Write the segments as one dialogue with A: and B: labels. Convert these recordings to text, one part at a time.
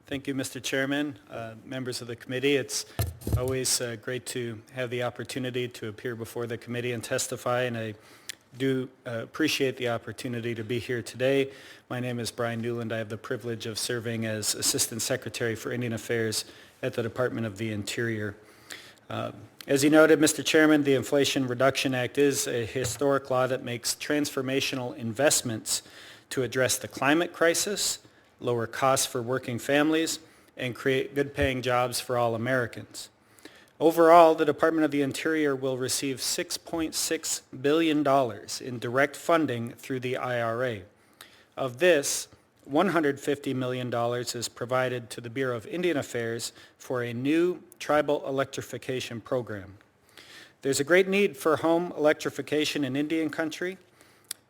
A: Thank you, Mr. Chairman, members of the committee. It's always great to have the opportunity to appear before the committee and testify, and I do appreciate the opportunity to be here today. My name is Bryan Newland. I have the privilege of serving as Assistant Secretary for Indian Affairs at the Department of the Interior. As you noted, Mr. Chairman, the Inflation Reduction Act is a historic law that makes transformational investments to address the climate crisis, lower costs for working families, and create good-paying jobs for all Americans. Overall, the Department of the Interior will receive $6.6 billion in direct funding through the IRA. Of this, $150 million is provided to the Bureau of Indian Affairs for a new tribal electrification program. There's a great need for home electrification in Indian country.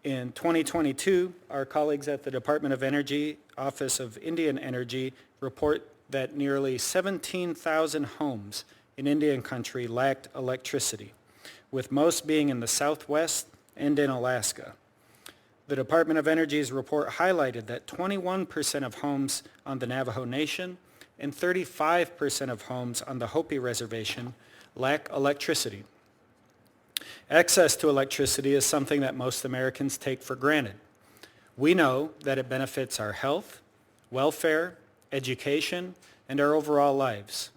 A: In 2022, our colleagues at the Department of Energy, Office of Indian Energy, report that nearly 17,000 homes in Indian country lacked electricity, with most being in the Southwest and in Alaska. The Department of Energy's report highlighted that 21% of homes on the Navajo Nation and 35% of homes on the Hopi Reservation lack electricity. Access to electricity is something that most Americans take for granted. We know that it benefits our health, welfare, education, and our overall lives.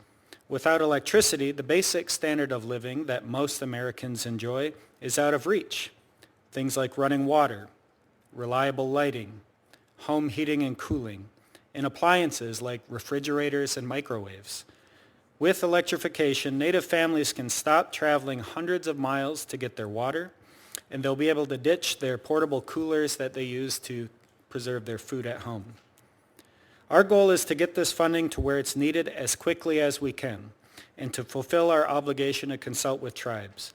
A: Without electricity, the basic standard of living that most Americans enjoy is out of reach. Things like running water, reliable lighting, home heating and cooling, and appliances like refrigerators and microwaves. With electrification, Native families can stop traveling hundreds of miles to get their water, and they'll be able to ditch their portable coolers that they use to preserve their food at home. Our goal is to get this funding to where it's needed as quickly as we can, and to fulfill our obligation to consult with tribes.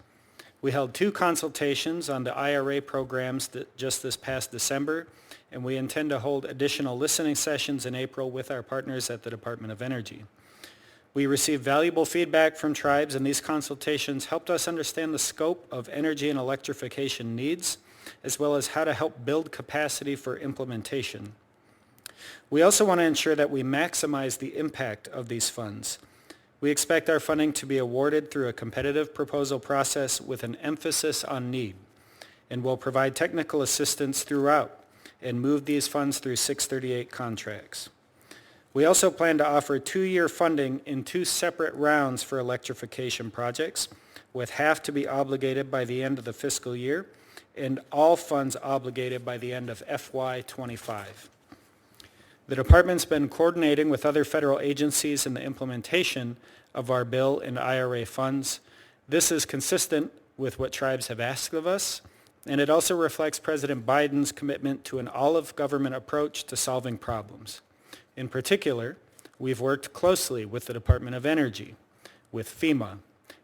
A: We held 2 consultations on the IRA programs just this past December, and we intend to hold additional listening sessions in April with our partners at the Department of Energy. We received valuable feedback from tribes, and these consultations helped us understand the scope of energy and electrification needs, as well as how to help build capacity for implementation. We also want to ensure that we maximize the impact of these funds. We expect our funding to be awarded through a competitive proposal process with an emphasis on need, and will provide technical assistance throughout and move these funds through 638 contracts. We also plan to offer 2-year funding in 2 separate rounds for electrification projects, with half to be obligated by the end of the fiscal year and all funds obligated by the end of FY25. The department's been coordinating with other federal agencies in the implementation of our bill and IRA funds. This is consistent with what tribes have asked of us, and it also reflects President Biden's commitment to an all-of-government approach to solving problems. In particular, we've worked closely with the Department of Energy, with FEMA,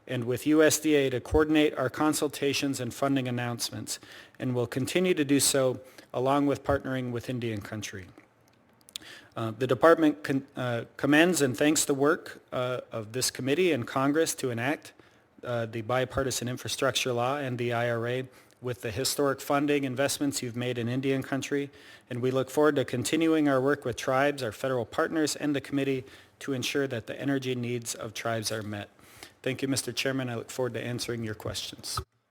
A: and with USDA to coordinate our consultations and funding announcements, and will continue to do so along with partnering with Indian country. The department commends and thanks the work of this committee and Congress to enact the Bipartisan Infrastructure Law and the IRA with the historic funding investments you've made in Indian country, and we look forward to continuing our work with tribes, our federal partners, and the committee to ensure that the energy needs of tribes are met. Thank you, Mr. Chairman. I look forward to answering your questions.